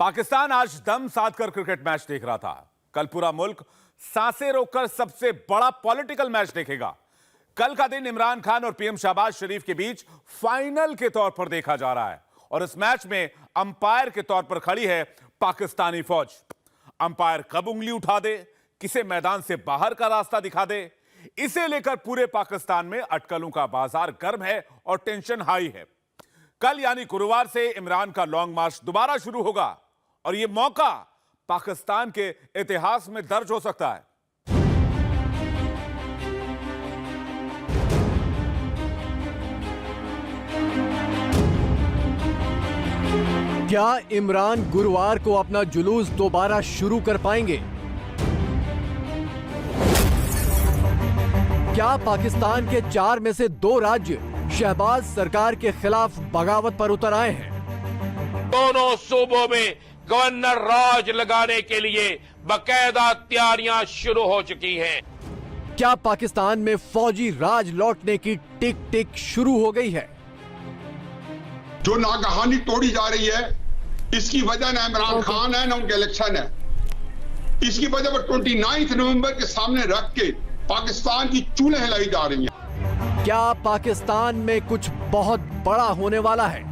पाकिस्तान आज दम साध कर क्रिकेट मैच देख रहा था। कल पूरा मुल्क सांसें रोककर सबसे बड़ा पॉलिटिकल मैच देखेगा। कल का दिन इमरान खान और पीएम शहबाज शरीफ के बीच फाइनल के तौर पर देखा जा रहा है और इस मैच में अंपायर के तौर पर खड़ी है पाकिस्तानी फौज। अंपायर कब उंगली उठा दे, किसे मैदान से बाहर का रास्ता दिखा दे, इसे लेकर पूरे पाकिस्तान में अटकलों का बाजार गर्म है और टेंशन हाई है। कल यानी गुरुवार से इमरान का लॉन्ग मार्च दोबारा शुरू होगा और यह मौका पाकिस्तान के इतिहास में दर्ज हो सकता है। क्या इमरान गुरुवार को अपना जुलूस दोबारा शुरू कर पाएंगे? क्या पाकिस्तान के 4 में से 2 राज्य शहबाज सरकार के खिलाफ बगावत पर उतर आए हैं? दोनों सूबों में गवर्नर राज लगाने के लिए बाकायदा तैयारियां शुरू हो चुकी हैं। क्या पाकिस्तान में फौजी राज लौटने की टिक टिक शुरू हो गई है? जो नागहानी तोड़ी जा रही है, इसकी वजह न इमरान खान है, न उनके इलेक्शन है। इसकी वजह पर 29 नवंबर के सामने रख के पाकिस्तान की चूल्हे हिलाई जा रही हैं। क्या पाकिस्तान में कुछ बहुत बड़ा होने वाला है?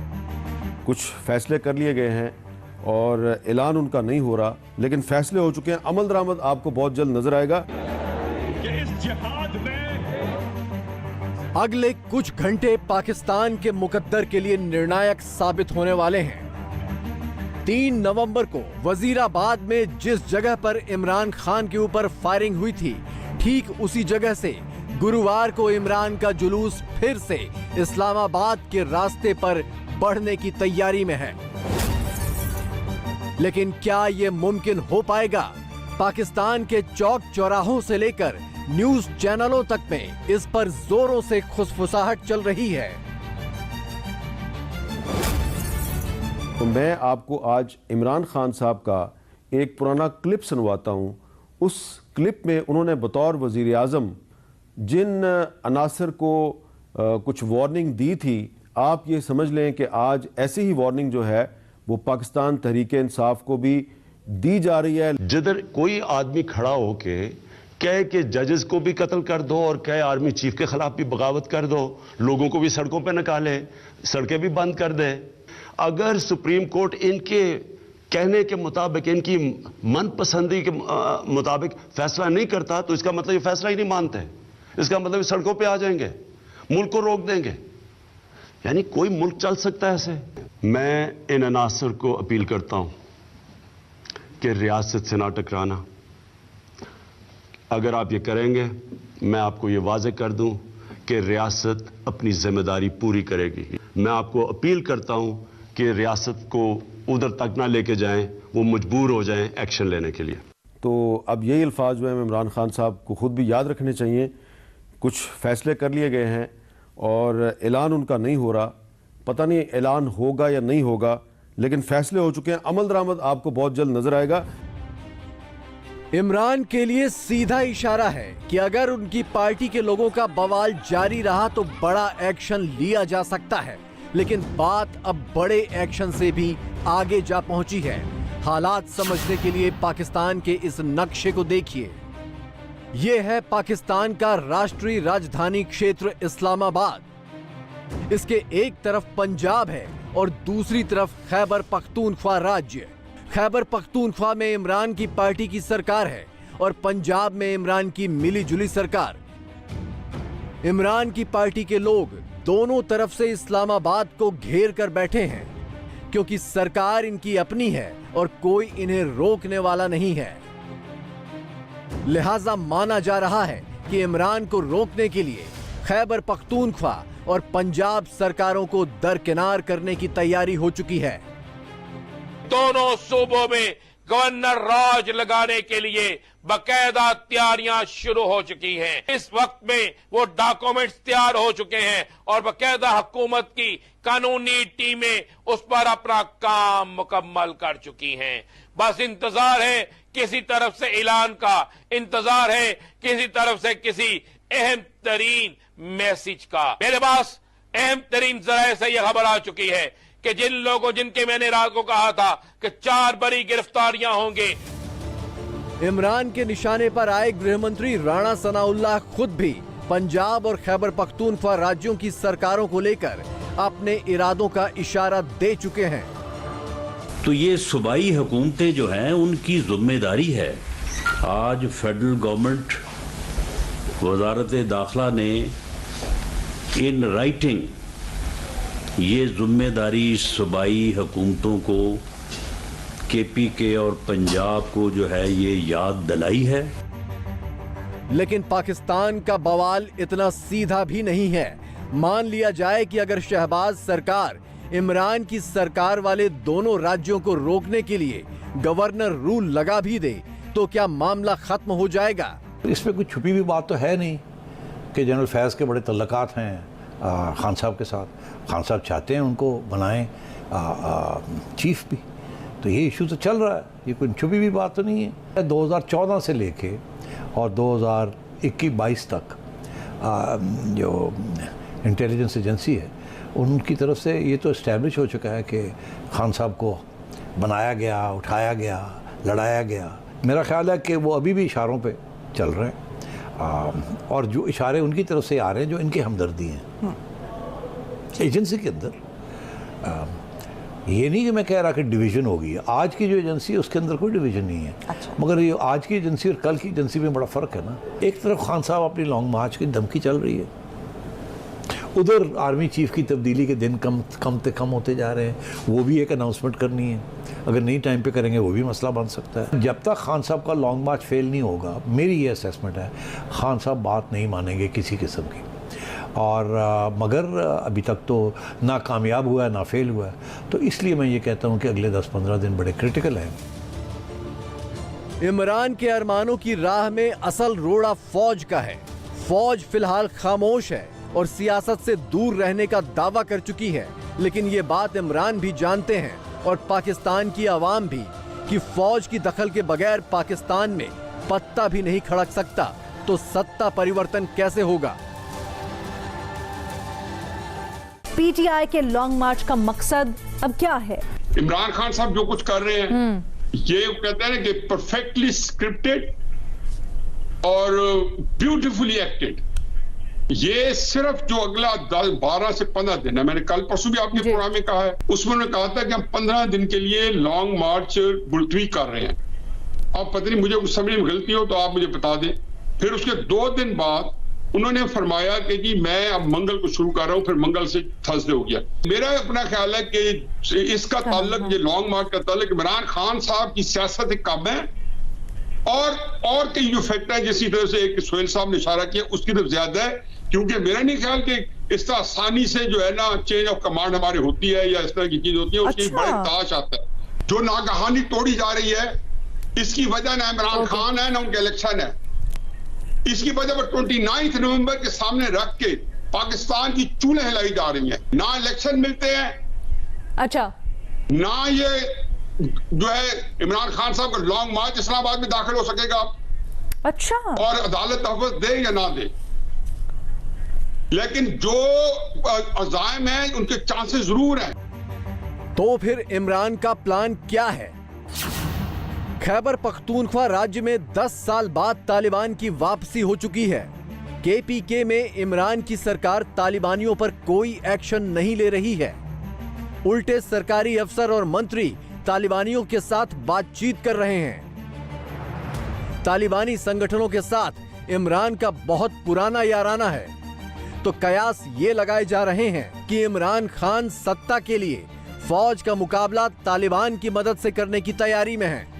कुछ फैसले कर लिए गए हैं और ऐलान उनका नहीं हो रहा, लेकिन फैसले हो चुके हैं। अमल दरामद आपको बहुत जल्द नजर आएगा। अगले कुछ घंटे पाकिस्तान के मुकद्दर के लिए निर्णायक साबित होने वाले हैं। 3 नवंबर को वजीराबाद में जिस जगह पर इमरान खान के ऊपर फायरिंग हुई थी, ठीक उसी जगह से गुरुवार को इमरान का जुलूस फिर से इस्लामाबाद के रास्ते पर बढ़ने की तैयारी में है। लेकिन क्या यह मुमकिन हो पाएगा? पाकिस्तान के चौक चौराहों से लेकर न्यूज चैनलों तक में इस पर जोरों से खुसफुसाहट चल रही है। तो मैं आपको आज इमरान खान साहब का एक पुराना क्लिप सुनवाता हूं। उस क्लिप में उन्होंने बतौर वजीर आज़म जिन अनासर को कुछ वार्निंग दी थी, आप ये समझ लें कि आज ऐसी ही वार्निंग जो है वो पाकिस्तान तहरीक इंसाफ को भी दी जा रही है। जिधर कोई आदमी खड़ा होके कहे कि जजेस को भी कत्ल कर दो और कहे आर्मी चीफ के खिलाफ भी बगावत कर दो, लोगों को भी सड़कों पे निकाले, सड़कें भी बंद कर दे। अगर सुप्रीम कोर्ट इनके कहने के मुताबिक, इनकी मनपसंदी के मुताबिक फैसला नहीं करता, तो इसका मतलब ये फैसला ही नहीं मानते। इसका मतलब सड़कों पे आ जाएंगे, मुल्क को रोक देंगे। यानी कोई मुल्क चल सकता है ऐसे? मैं इन अनासर को अपील करता हूं कि रियासत से ना टकराना। अगर आप ये करेंगे, मैं आपको ये वाज़ेह कर दूं कि रियासत अपनी जिम्मेदारी पूरी करेगी। मैं आपको अपील करता हूं कि रियासत को उधर तक ना लेके जाएं, वो मजबूर हो जाएं एक्शन लेने के लिए। तो अब यही अल्फाज जो है इमरान खान साहब को खुद भी याद रखने चाहिए। कुछ फैसले कर लिए गए हैं और ऐलान उनका नहीं हो रहा। पता नहीं ऐलान होगा या नहीं होगा, लेकिन फैसले हो चुके हैं। अमल दरामद आपको बहुत जल्द नजर आएगा। इमरान के लिए सीधा इशारा है कि अगर उनकी पार्टी के लोगों का बवाल जारी रहा तो बड़ा एक्शन लिया जा सकता है। लेकिन बात अब बड़े एक्शन से भी आगे जा पहुंची है। हालात समझने के लिए पाकिस्तान के इस नक्शे को देखिए। यह है पाकिस्तान का राष्ट्रीय राजधानी क्षेत्र इस्लामाबाद। इसके एक तरफ पंजाब है और दूसरी तरफ खैबर पख्तूनख्वा राज्य। खैबर पख्तूनख्वा में इमरान की पार्टी की सरकार है और पंजाब में इमरान की मिलीजुली सरकार। इमरान की पार्टी के लोग दोनों तरफ से इस्लामाबाद को घेर कर बैठे हैं, क्योंकि सरकार इनकी अपनी है और कोई इन्हें रोकने वाला नहीं है। लिहाजा माना जा रहा है कि इमरान को रोकने के लिए खैबर पख्तूनख्वा और पंजाब सरकारों को दरकिनार करने की तैयारी हो चुकी है। दोनों सूबों में गवर्नर राज लगाने के लिए बाकायदा तैयारियां शुरू हो चुकी हैं। इस वक्त में वो डॉक्यूमेंट्स तैयार हो चुके हैं और बाकायदा हुकूमत की कानूनी टीमें उस पर अपना काम मुकम्मल कर चुकी हैं। बस इंतजार है किसी तरफ से ऐलान का, इंतजार है किसी तरफ से किसी अहम तरीन मैसेज का। मेरे पास अहम तरीन जराये से यह खबर आ चुकी है कि जिन लोगों जिनके मैंने रात को कहा था कि 4 बड़ी गिरफ्तारियां होंगे। इमरान के निशाने पर आए गृहमंत्री राणा सनाउल्लाह खुद भी पंजाब और खैबर पख्तूनख्वा राज्यों की सरकारों को लेकर अपने इरादों का इशारा दे चुके हैं। तो ये सूबाई हुकूमतें जो हैं उनकी जिम्मेदारी है। आज फेडरल गवर्नमेंट वजारत दाखिला ने इन राइटिंग ये जिम्मेदारी सूबाई हुकूमतों को, KPK और पंजाब को जो है ये याद दिलाई है। लेकिन पाकिस्तान का बवाल इतना सीधा भी नहीं है। मान लिया जाए कि अगर शहबाज सरकार इमरान की सरकार वाले दोनों राज्यों को रोकने के लिए गवर्नर रूल लगा भी दे तो क्या मामला खत्म हो जाएगा? इसमें कुछ छुपी हुई बात तो है नहीं कि जनरल फैज़ के बड़े तल्लकात हैं खान साहब के साथ। खान साहब चाहते हैं उनको बनाएं चीफ भी, तो ये इशू तो चल रहा है, ये कोई छुपी हुई बात तो नहीं है। 2014 से लेके और 2021-22 तक जो इंटेलिजेंस एजेंसी है उनकी तरफ से ये तो इस्टेब्लिश हो चुका है कि खान साहब को बनाया गया, उठाया गया, लड़ाया गया। मेरा ख्याल है कि वो अभी भी इशारों पे चल रहे हैं और जो इशारे उनकी तरफ से आ रहे हैं जो इनके हमदर्दी हैं एजेंसी के अंदर। ये नहीं कि मैं कह रहा कि डिवीज़न होगी। आज की जो एजेंसी है उसके अंदर कोई डिवीज़न नहीं है। अच्छा। मगर ये आज की एजेंसी और कल की एजेंसी में बड़ा फ़र्क है ना। एक तरफ खान साहब अपनी लॉन्ग मार्च की धमकी चल रही है, उधर आर्मी चीफ की तब्दीली के दिन कम होते जा रहे हैं, वो भी एक अनाउंसमेंट करनी है। अगर नहीं टाइम पे करेंगे वो भी मसला बन सकता है। जब तक खान साहब का लॉन्ग मार्च फेल नहीं होगा, मेरी ये असेसमेंट है, खान साहब बात नहीं मानेंगे किसी किस्म की। और मगर अभी तक तो ना कामयाब हुआ है ना फेल हुआ है, तो इसलिए मैं ये कहता हूँ कि अगले 10-15 दिन बड़े क्रिटिकल हैं। इमरान के अरमानों की राह में असल रोड़ा फौज का है। फौज फिलहाल खामोश है और सियासत से दूर रहने का दावा कर चुकी है, लेकिन ये बात इमरान भी जानते हैं और पाकिस्तान की आवाम भी कि फौज की दखल के बगैर पाकिस्तान में पत्ता भी नहीं खड़क सकता, तो सत्ता परिवर्तन कैसे होगा? PTI के लॉन्ग मार्च का मकसद अब क्या है? इमरान खान साहब जो कुछ कर रहे हैं ये कहते हैं कि परफेक्टली स्क्रिप्टेड और ब्यूटीफुली एक्टेड। ये सिर्फ जो अगला 12 से 15 दिन है, मैंने कल परसों भी आपके प्रोग्राम में कहा है, उसमें उन्होंने कहा था कि हम 15 दिन के लिए लॉन्ग मार्च मुलतवी कर रहे हैं। अब पता नहीं मुझे उस समय में गलती हो तो आप मुझे बता दें। फिर उसके 2 दिन बाद उन्होंने फरमाया कि जी मैं अब मंगल को शुरू कर रहा हूं, फिर मंगल से थर्सडे हो गया। मेरा अपना ख्याल है कि इसका ताल्लुक, ये लॉन्ग मार्च का ताल्लुक इमरान खान साहब की सियासत कम है और कई जो फैक्टर है जिसकी तरफ से एक सोहेल साहब ने इशारा किया उसकी तरफ ज्यादा है, क्योंकि मेरा नहीं ख्याल कि इस तरह आसानी से जो है ना चेंज ऑफ कमांड हमारी होती है या इस तरह की चीज होती है, उसकी बड़े ताश आता है। जो नागहानी तोड़ी जा रही है इसकी वजह ना इमरान खान है ना उनके इलेक्शन है। इसकी वजह पर 29 नवंबर के सामने रख के पाकिस्तान की चूल्हे हिलाई जा रही हैं। ना इलेक्शन मिलते हैं, अच्छा, ना ये जो है इमरान खान साहब का लॉन्ग मार्च इस्लामाबाद में दाखिल हो सकेगा। अच्छा, और अदालत तहफ़्फ़ुज़ दे या ना दे, लेकिन जो अज़ाइम है उनके चांसेस जरूर हैं। तो फिर इमरान का प्लान क्या है? खैबर पख्तूनख्वा राज्य में 10 साल बाद तालिबान की वापसी हो चुकी है। KPK में इमरान की सरकार तालिबानियों पर कोई एक्शन नहीं ले रही है। उल्टे सरकारी अफसर और मंत्री तालिबानियों के साथ बातचीत कर रहे हैं। तालिबानी संगठनों के साथ इमरान का बहुत पुराना याराना है, तो कयास ये लगाए जा रहे हैं कि इमरान खान सत्ता के लिए फौज का मुकाबला तालिबान की मदद से करने की तैयारी में है।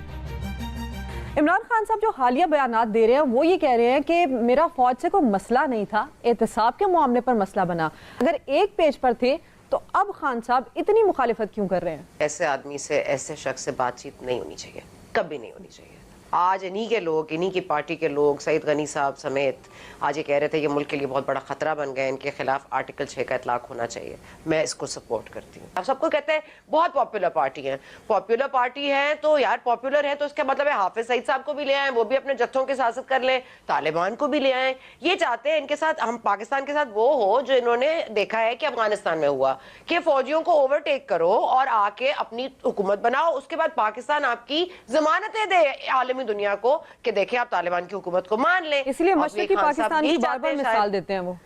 इमरान खान साहब जो हालिया बयानात दे रहे हैं वो ये कह रहे हैं कि मेरा फौज से कोई मसला नहीं था, एहतसाब के मामले पर मसला बना। अगर एक पेज पर थे तो अब खान साहब इतनी मुखालिफत क्यों कर रहे हैं? ऐसे आदमी से, ऐसे शख्स से बातचीत नहीं होनी चाहिए, कभी नहीं होनी चाहिए। आज इन्हीं के लोग, इन्हीं की पार्टी के लोग, सईद गनी साहब समेत आज ये कह रहे थे ये मुल्क के लिए बहुत बड़ा खतरा बन गया, इनके खिलाफ आर्टिकल 6 का इतलाक होना चाहिए। मैं इसको सपोर्ट करती हूँ। आप सबको कहते हैं बहुत पॉपुलर पार्टी है, पॉपुलर पार्टी है तो यार पॉपुलर है तो इसका मतलब है हाफिज सईद साहब को भी ले आए, वो भी अपने जत्थों की सियासत कर ले, तालिबान को भी ले आए। ये चाहते हैं इनके साथ हम पाकिस्तान के साथ वो हो जो इन्होंने देखा है कि अफगानिस्तान में हुआ, कि फौजियों को ओवरटेक करो और आके अपनी हुकूमत बनाओ, उसके बाद पाकिस्तान आपकी जमानतें दे आलमी दुनिया को कि देखें आप तालिबान की हुकूमत को मान लें। इसलिए मशरिकी पाकिस्तान की बार-बार मिसाल देते हैं वो।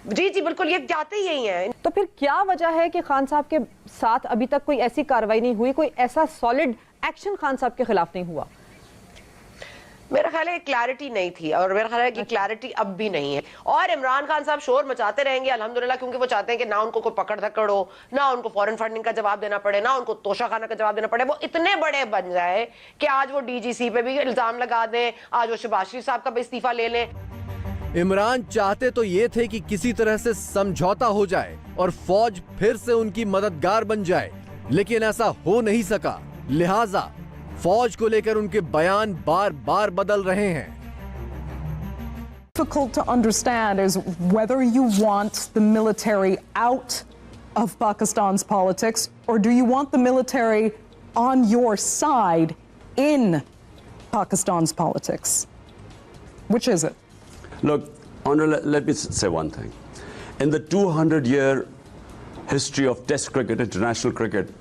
जी जी बिल्कुल, ये चाहते ही यही हैं। तो फिर क्या वजह है कि खान साहब के साथ अभी तक कोई ऐसी कार्रवाई नहीं हुई, कोई ऐसा सॉलिड एक्शन खान साहब के खिलाफ नहीं हुआ? मेरा ख्याल है क्लैरिटी नहीं थी और मेरा ख्याल है कि क्लैरिटी अब भी नहीं है। और इमरान खान साहब शोर मचाते रहेंगे अल्हम्दुलिल्लाह, क्योंकि वो चाहते हैं कि ना उनको कोई पकड़ धक्कड़ हो, ना उनको फॉरेन फंडिंग का जवाब देना पड़े, ना उनको तोशाखाना का जवाब देना पड़े। वो इतने बड़े बन जाए कि आज वो डीजीसी पे भी इल्जाम लगा दें, आज वो शहबाज शरीफ साहब का भी इस्तीफा ले लें। इमरान चाहते तो ये थे कि किसी तरह से समझौता हो जाए और फौज फिर से उनकी मददगार बन जाए, लेकिन ऐसा हो नहीं सका। लिहाजा फौज को लेकर उनके बयान बार बार बदल रहे हैं। Difficult to understand is whether you want the military out of Pakistan's politics or do you want the military on your side in Pakistan's politics? Which is it? Look, Honourable, let me say one thing. In the 200-year history of Test cricket, international cricket,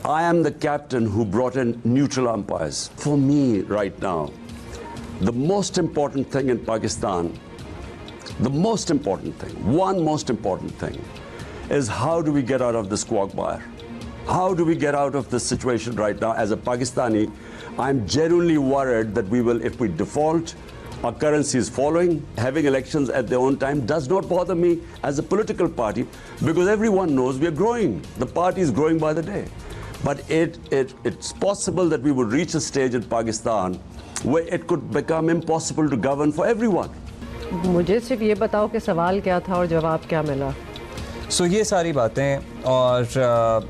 I am the captain who brought in neutral umpires. For me, right now, the most important thing in Pakistan, the most important thing, one most important thing, is how do we get out of this quagmire? How do we get out of this situation right now? As a Pakistani, I'm genuinely worried that we will, if we default, our currency is falling. Having elections at their own time does not bother me as a political party because everyone knows we are growing. The party is growing by the day. But it's possible that we would reach a stage in Pakistan where it could become impossible to govern for everyone. मुझे सिर्फ ये बताओ कि सवाल क्या था और जवाब क्या मिला। सो ये सारी बातें और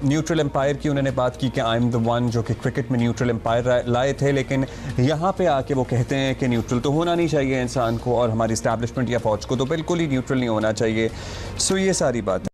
न्यूट्रल एम्पायर की उन्होंने बात की कि आई एम द वन जो कि क्रिकेट में न्यूट्रल एम्पायर लाए थे, लेकिन यहाँ पे आके वो कहते हैं कि न्यूट्रल तो होना नहीं चाहिए इंसान को और हमारी इस्टेब्लिशमेंट या फौज को तो बिल्कुल ही न्यूट्रल नहीं होना चाहिए। सो ये सारी बात।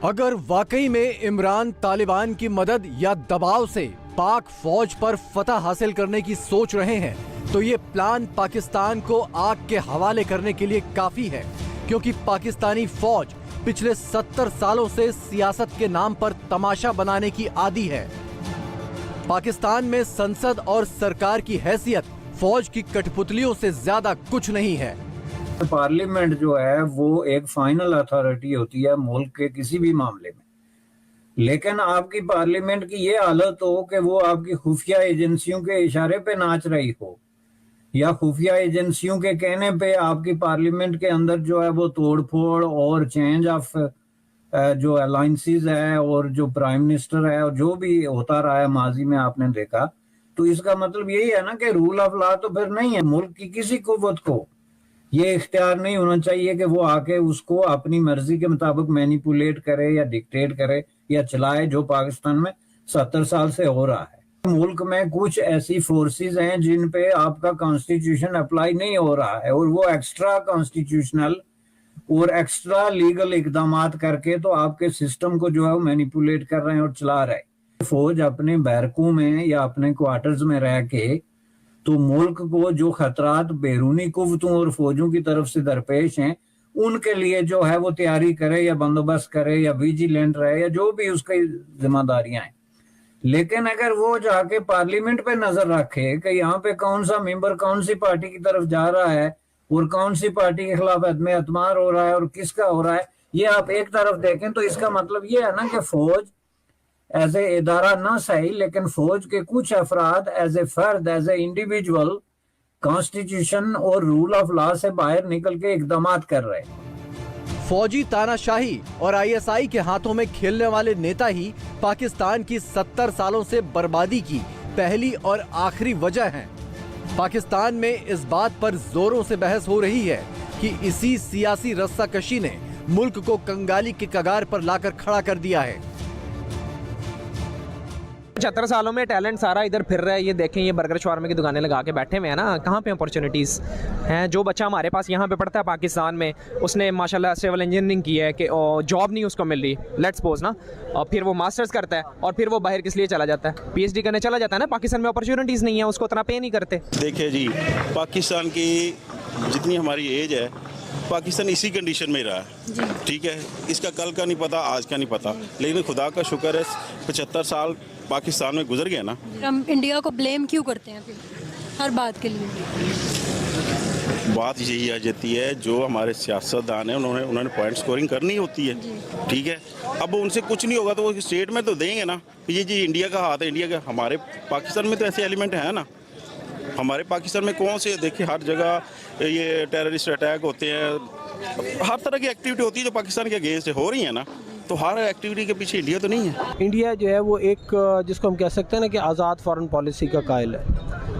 अगर वाकई में इमरान तालिबान की मदद या दबाव से पाक फौज पर फतह हासिल करने की सोच रहे हैं तो ये प्लान पाकिस्तान को आग के हवाले करने के लिए काफी है, क्योंकि पाकिस्तानी फौज पिछले 70 सालों से सियासत के नाम पर तमाशा बनाने की आदी है। पाकिस्तान में संसद और सरकार की हैसियत फौज की कठपुतलियों से ज्यादा कुछ नहीं है। पार्लियामेंट जो है वो एक फाइनल अथॉरिटी होती है मुल्क के किसी भी मामले में, लेकिन आपकी पार्लियामेंट की ये हालत हो कि वो आपकी खुफिया एजेंसियों के इशारे पे नाच रही हो या खुफिया एजेंसियों के कहने पे आपकी पार्लियामेंट के अंदर जो है वो तोड़फोड़ और चेंज ऑफ जो अलायंसेस है और जो प्राइम मिनिस्टर है और जो भी होता रहा है माजी में आपने देखा, तो इसका मतलब यही है ना कि रूल ऑफ लॉ तो फिर नहीं है। मुल्क की किसी कुव्वत को ये इख्तियार नहीं होना चाहिए कि वो आके उसको अपनी मर्जी के मुताबिक मैनिपुलेट करे या डिक्टेट करे या चलाए, जो पाकिस्तान में 70 साल से हो रहा है। मुल्क में कुछ ऐसी फोर्सेस हैं जिन पे आपका कॉन्स्टिट्यूशन अप्लाई नहीं हो रहा है और वो एक्स्ट्रा कॉन्स्टिट्यूशनल और एक्स्ट्रा लीगल इकदामात करके तो आपके सिस्टम को जो है वो मैनिपुलेट कर रहे हैं और चला रहे हैं। फौज अपने बैरकों में या अपने क्वार्टर्स में रह के तो मुल्क को जो खतरात बैरूनी कुव्वतों और फौजों की तरफ से दरपेश हैं उनके लिए जो है वो तैयारी करे या बंदोबस्त करे या विजिलेंट रहे या जो भी उसकी जिम्मेदारियां हैं। लेकिन अगर वो जाके पार्लियामेंट पे नजर रखे कि यहाँ पे कौन सा मेंबर कौन सी पार्टी की तरफ जा रहा है और कौन सी पार्टी के खिलाफ अदम एतमार हो रहा है और किसका हो रहा है, ये आप एक तरफ देखें तो इसका मतलब ये है ना कि फौज एज ए इदारा ना सही, लेकिन फौज के कुछ अफराद एज ए फर्द एज ए इंडिविजुअल कॉन्स्टिट्यूशन और रूल ऑफ लॉ से बाहर निकल के इकदामात कर रहे हैं। फौजी तानाशाही और आईएसआई के हाथों में खेलने वाले नेता ही पाकिस्तान की 70 सालों से बर्बादी की पहली और आखिरी वजह हैं। पाकिस्तान में इस बात पर जोरों से बहस हो रही है कि इसी सियासी रस्साकशी ने मुल्क को कंगाली के कगार पर लाकर खड़ा कर दिया है। 75 सालों में टैलेंट सारा इधर फिर रहा है। ये देखें, ये बर्गर शवारमे की दुकानें लगा के बैठे हुए हैं ना, कहाँ पे अपॉर्चुनिटीज़ हैं। जो बच्चा हमारे पास यहाँ पे पढ़ता है पाकिस्तान में, उसने माशाल्लाह सिविल इंजीनियरिंग की है कि जॉब नहीं उसको मिल रही, लेट्स सपोज ना, और फिर वो मास्टर्स करता है और फिर वो बाहर किस लिए चला जाता है, PhD करने चला जाता है ना। पाकिस्तान में अपॉर्चुनिटीज़ नहीं है, उसको उतना पे नहीं करते। देखिए जी, पाकिस्तान की जितनी हमारी एज है, पाकिस्तान इसी कंडीशन में रहा है, ठीक है। इसका कल का नहीं पता, आज का नहीं पता, लेकिन खुदा का शुक्र है 75 साल पाकिस्तान में गुजर गया ना। हम इंडिया को ब्लेम क्यों करते हैं फिर हर बात के लिए? बात यही आ जाती है, जो हमारे सियासतदान हैं उन्होंने पॉइंट स्कोरिंग करनी होती है, ठीक है। अब उनसे कुछ नहीं होगा तो वो स्टेटमेंट तो देंगे ना, ये जी इंडिया का हाथ है, इंडिया का। हमारे पाकिस्तान में तो ऐसे एलिमेंट हैं ना। हमारे पाकिस्तान में कौन से, देखिए हर जगह ये टेररिस्ट अटैक होते हैं, हर तरह की एक्टिविटी होती है जो पाकिस्तान के अगेंस्ट हो रही है ना। तो हर एक्टिविटी के पीछे इंडिया तो नहीं है। इंडिया जो है वो एक, जिसको हम कह सकते हैं ना कि आज़ाद फॉरेन पॉलिसी का कायल है,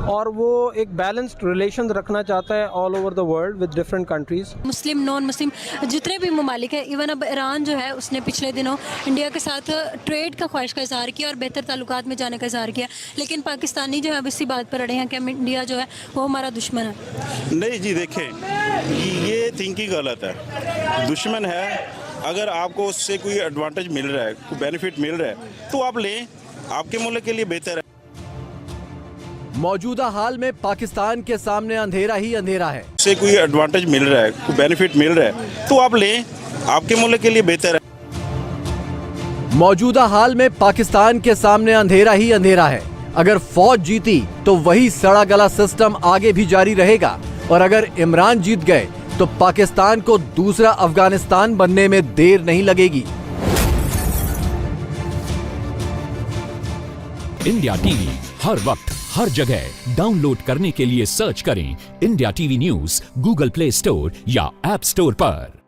और वो एक बैलेंस्ड रिलेशन रखना चाहता है all over the world with different countries. Muslim, non Muslim जितने भी ममालिक हैं, इवन अब ईरान जो है उसने पिछले दिनों इंडिया के साथ ट्रेड का ख्वाहिश का इजहार किया और बेहतर ताल्लुकात में जाने का इजहार किया, लेकिन पाकिस्तानी जो है अब इसी बात पर अड़े हैं कि इंडिया जो है वो हमारा दुश्मन है। नहीं जी, देखें ये थिंकिंग गलत है। दुश्मन है, अगर आपको उससे कोई एडवांटेज मिल रहा है, कोई बेनिफिट मिल रहा है तो आप लें, आपके मुल्क के लिए बेहतर है। मौजूदा हाल में पाकिस्तान के सामने अंधेरा ही अंधेरा है। उससे कोई एडवांटेज मिल रहा है, कोई बेनिफिट मिल रहा है तो आप लें, आपके मुल्क के लिए बेहतर है। मौजूदा हाल में पाकिस्तान के सामने अंधेरा ही अंधेरा है। अगर फौज जीती तो वही सड़ा गला सिस्टम आगे भी जारी रहेगा, और अगर इमरान जीत गए तो पाकिस्तान को दूसरा अफगानिस्तान बनने में देर नहीं लगेगी। इंडिया टीवी हर वक्त हर जगह डाउनलोड करने के लिए सर्च करें India TV news Google play store या ऐप स्टोर पर।